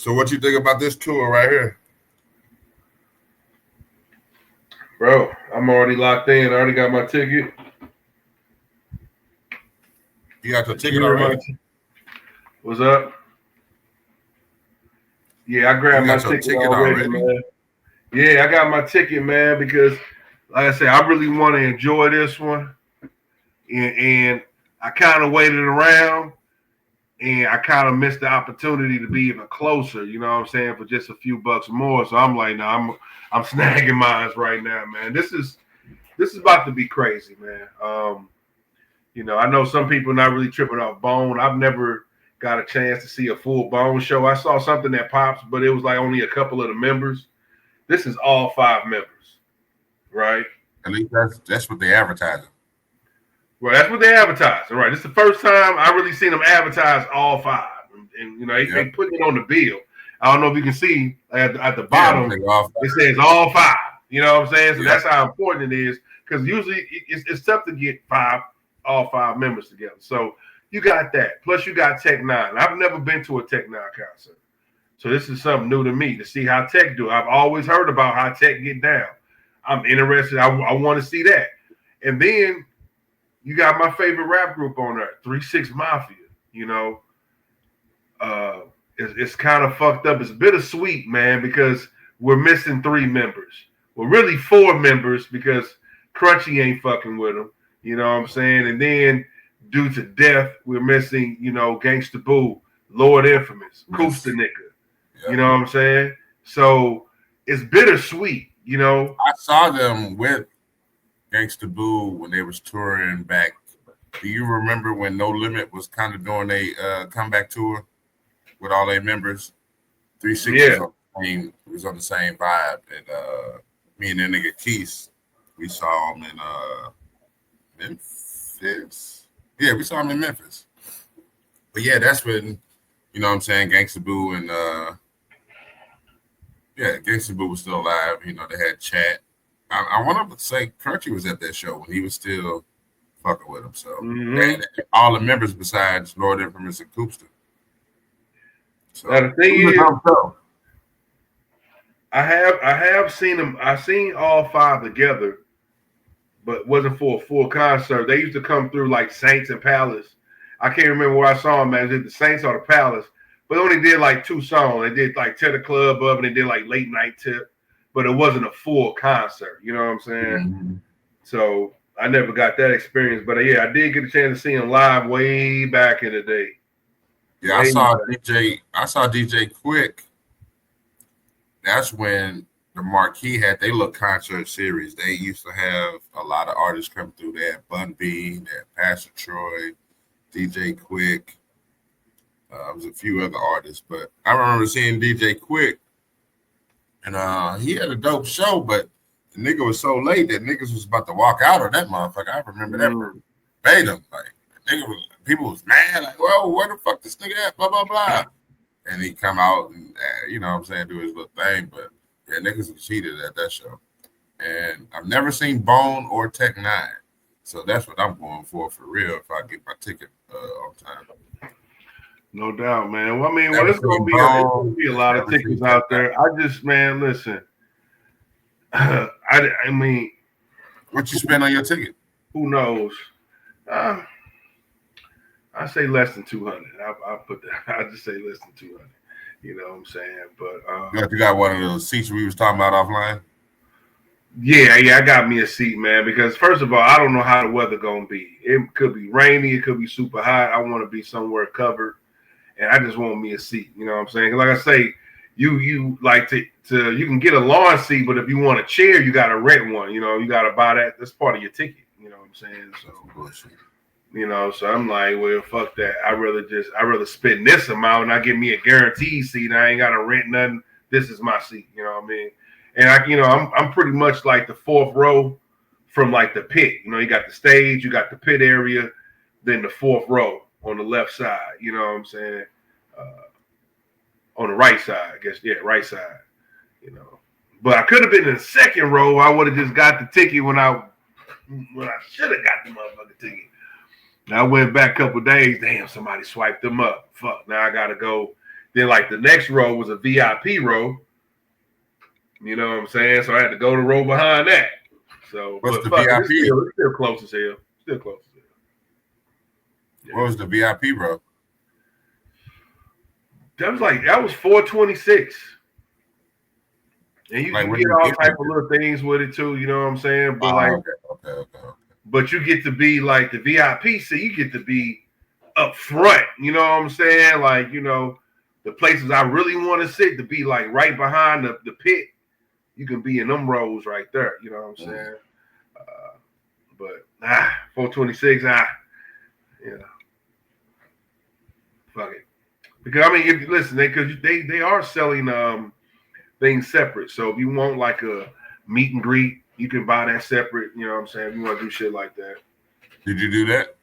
So what you think about this tour right here? Bro, I'm already locked in. I already got my ticket. You got your ticket already? What's up? Yeah, I grabbed my ticket already, man. Yeah, I got my ticket, man, because like I said, I really want to enjoy this one. And I kind of waited around and I kind of missed the opportunity to be even closer, you know what I'm saying, for just a few bucks more. So I'm like, nah, I'm snagging mines right now, man. This is about to be crazy, man. You know, I know some people not really tripping off Bone. I've never got a chance to see a full Bone show. I saw something that pops, but it was like only a couple of the members. This is all 5 members, right? At least that's what they advertising. Well, that's what they advertising, right? This is the first time I really seen them advertise all 5, and you know they put it on the bill. I don't know if you can see at the bottom it says all 5. You know what I'm saying? So that's how important it is, because usually it's tough to get all 5 members together. So you got that. Plus you got Tech 9. I've never been to a Tech 9 concert, so this is something new to me to see how Tech do. I've always heard about how Tech get down. I'm interested. I want to see that, and then. You got my favorite rap group on there, 3-6 Mafia. You know, it's kind of fucked up. It's bittersweet, man, because we're missing 3 members. Well, really 4 members because Crunchy ain't fucking with them. You know what I'm saying? And then due to death, we're missing, you know, Gangsta Boo, Lord Infamous, Koopsta Nigga. You know what I'm saying? So it's bittersweet, you know. I saw them with Gangsta Boo when they was touring back. Do you remember when No Limit was kind of doing a comeback tour with all their members? 360 was on the same vibe. And me and that nigga Keith, we saw him in Memphis. Yeah, we saw him in Memphis. But yeah, that's when, you know what I'm saying, Gangsta Boo and Gangsta Boo was still alive. You know, they had chat. I want to say Crunchy was at that show when he was still fucking with him. So all the members besides Lord Infamous and Koopsta. So now the thing is, I have seen them. I seen all 5 together, but wasn't for a full concert. They used to come through like Saints and Palace. I can't remember where I saw them, man. Is it the Saints or the Palace? But they only did like 2 songs. They did like Tear the Club Up and they did like Late Night Tip. But it wasn't a full concert, you know what I'm saying? So I never got that experience. But yeah, I did get a chance to see him live way back in the day. Yeah, I saw DJ Quik. That's when the Marquee had their little concert series. They used to have a lot of artists come through. They had Bun B, they had Pastor Troy, DJ Quik. There was a few other artists, but I remember seeing DJ Quik. And he had a dope show, but the nigga was so late that niggas was about to walk out of that motherfucker. I remember that verbatim. Like, people was mad, like, well, where the fuck this nigga at? Blah, blah, blah. And he come out and, you know what I'm saying, do his little thing. But, yeah, niggas was heated at that show. And I've never seen Bone or Tech 9. So that's what I'm going for real, if I get my ticket on time. No doubt, man. Well, I mean, it's gonna be a lot of tickets out there. I just, man, listen. I mean, what you spend on your ticket? Who knows? I say less than 200. I put that. I just say less than 200. You know what I'm saying? But you got one of those seats we was talking about offline. Yeah, I got me a seat, man. Because first of all, I don't know how the weather gonna be. It could be rainy. It could be super hot. I want to be somewhere covered. And I just want me a seat, you know what I'm saying? Like I say, you like to you can get a lawn seat, but if you want a chair, you got to rent one. You know, you got to buy that. That's part of your ticket. You know what I'm saying? So, you know, so I'm like, well, fuck that. I rather spend this amount and I get me a guaranteed seat. I ain't got to rent nothing. This is my seat. You know what I mean? And I'm pretty much like the 4th row from like the pit. You know, you got the stage, you got the pit area, then the 4th row on the left side, you know what I'm saying? On the right side, I guess. Yeah, right side, you know. But I could have been in the 2nd row. I would have just got the ticket when I should have got the motherfucking ticket. Now I went back a couple days. Damn, somebody swiped them up. Fuck, now I got to go Then like the next row was a VIP row. You know what I'm saying? So I had to go to row behind that. So what's the fuck, VIP? It's still close as hell. Still close as hell. Yeah. What was the VIP row? That was 426. And you like, can get all type of little things with it too, you know what I'm saying? But okay. But you get to be like the VIP, so you get to be up front, you know what I'm saying? Like, you know, the places I really want to sit to be like right behind the pit. You can be in them rows right there, you know what I'm saying? But 426, yeah, fuck it. Because I mean, if you listen, they are selling things separate. So if you want like a meet and greet, you can buy that separate. You know what I'm saying? If you want to do shit like that. Did you do that?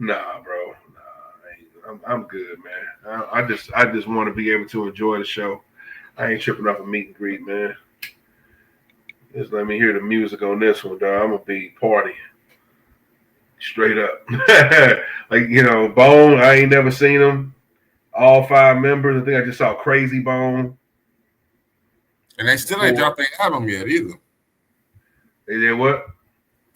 Nah, bro. Nah, I'm good, man. I just want to be able to enjoy the show. I ain't tripping off a meet and greet, man. Just let me hear the music on this one, dog. I'm gonna be party. Straight up. Like, you know, Bone, I ain't never seen him. All 5 members. I think I just saw Crazy Bone. And they still ain't dropped their album yet either. They did what?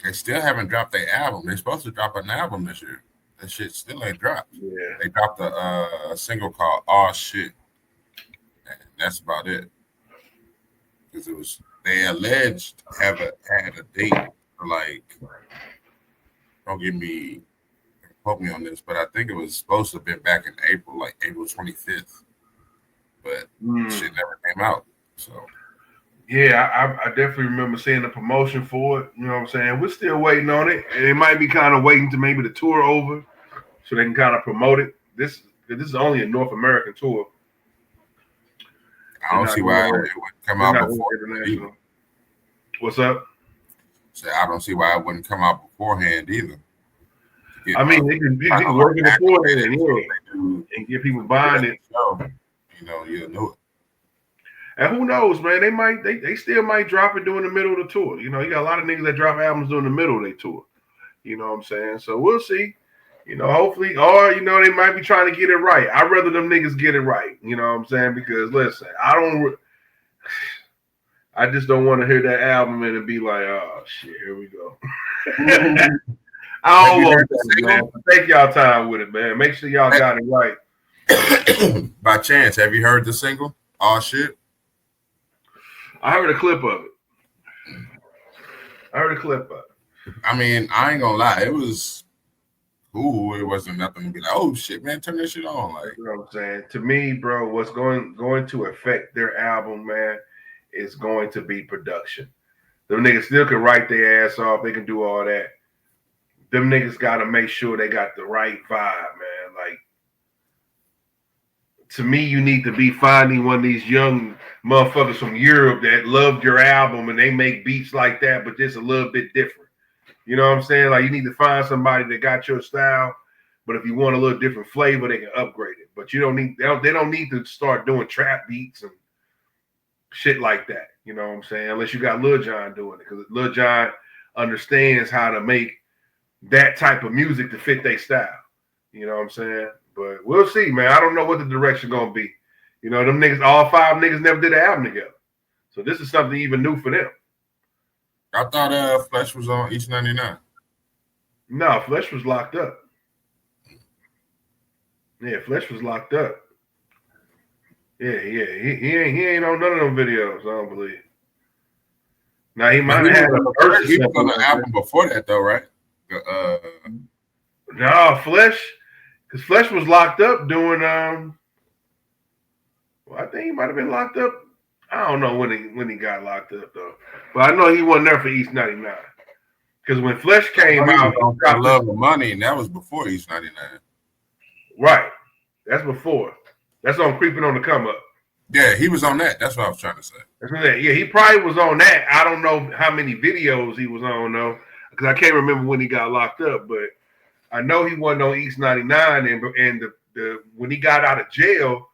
They still haven't dropped their album. They're supposed to drop an album this year. That shit still ain't dropped. Yeah. They dropped a single called "Aw Shit," and that's about it. Because they alleged had a date for like, don't quote me on this, but I think it was supposed to have been back in April, like April 25th. But shit never came out. So yeah, I definitely remember seeing the promotion for it. You know what I'm saying? We're still waiting on it. And it might be kind of waiting to maybe the tour over so they can kind of promote it. This is only a North American tour. I don't see why it wouldn't come out before international. What's up? So I don't see why it wouldn't come out beforehand either. I mean, you can work it beforehand, and get people buying it. You know, you'll know it. And who knows, man? They still might drop it during the middle of the tour. You know, you got a lot of niggas that drop albums during the middle of their tour. You know what I'm saying? So we'll see. You know, hopefully, or, you know, they might be trying to get it right. I'd rather them niggas get it right. You know what I'm saying? Because, listen, I just don't want to hear that album and be like, oh, shit, here we go. I don't want that, man. Take y'all time with it, man. Make sure y'all got it right. By chance, have you heard the single? Aw Shit? I heard a clip of it. I mean, I ain't gonna lie. It was cool. It wasn't nothing to be like, oh shit, man, turn that shit on. Like, you know what I'm saying? To me, bro, what's going to affect their album, man, is going to be production. Them niggas still can write their ass off. They can do all that. Them niggas got to make sure they got the right vibe, man. Like, to me, you need to be finding one of these young motherfuckers from Europe that loved your album and they make beats like that, but just a little bit different. You know what I'm saying? Like, you need to find somebody that got your style, but if you want a little different flavor, they can upgrade it. But they don't need to start doing trap beats and shit like that. You know what I'm saying? Unless you got Lil Jon doing it, because Lil Jon understands how to make that type of music to fit their style. You know what I'm saying? But we'll see, man. I don't know what the direction gonna be. You know, them niggas, all 5 niggas never did an album together. So this is something even new for them. I thought Flesh was on East 99. No, Flesh was locked up. Yeah, Flesh was locked up. Yeah. He ain't on none of them videos, I don't believe. Now he might have had a verse. He was on the album before that though, right? No, Flesh. Because Flesh was locked up doing well, I think he might have been locked up. I don't know when he got locked up though. But I know he wasn't there for East 99. Because when Flesh came out, I Love the Money, and that was before East 99. Right. That's before. That's on Creeping on the Come Up. Yeah, he was on that. That's what I was trying to say. Yeah, he probably was on that. I don't know how many videos he was on though, because I can't remember when he got locked up, but I know he wasn't on East 99, and the when he got out of jail,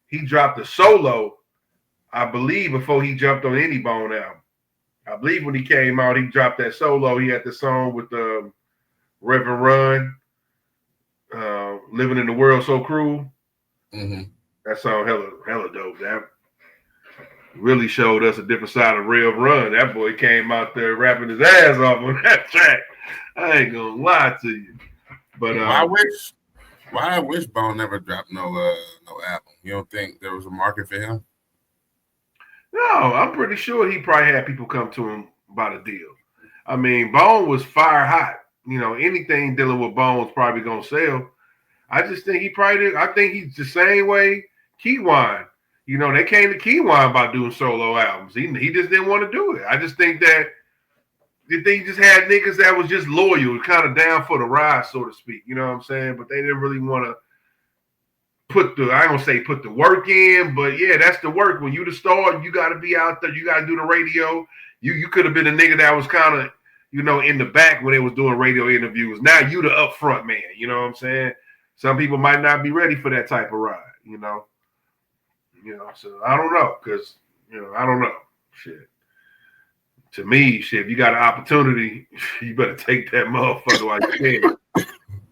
he dropped a solo, I believe, before he jumped on any Bone album. I believe when he came out, he dropped that solo. He had the song with Reverend Run, Living in the World So Cruel. Mm-hmm. That song hella dope. That really showed us a different side of Rev Run. That boy came out there rapping his ass off on that track. I ain't gonna lie to you. But why I wish Bone never dropped no album. You don't think there was a market for him? No, I'm pretty sure he probably had people come to him about a deal. I mean, Bone was fire hot. You know, anything dealing with Bone was probably gonna sell. I just think he probably did. I think he's the same way Keywan. You know, they came to Keywan about doing solo albums. He just didn't want to do it. I just think that they just had niggas that was just loyal, kind of down for the ride, so to speak. You know what I'm saying? But they didn't really want to I ain't gonna say put the work in, but yeah, that's the work. When you the star, you got to be out there. You got to do the radio. You could have been a nigga that was kind of, you know, in the back when they was doing radio interviews. Now you the upfront man. You know what I'm saying? Some people might not be ready for that type of ride. You know, so I don't know, because, you know, I don't know. Shit. To me, shit, if you got an opportunity, you better take that motherfucker while you can.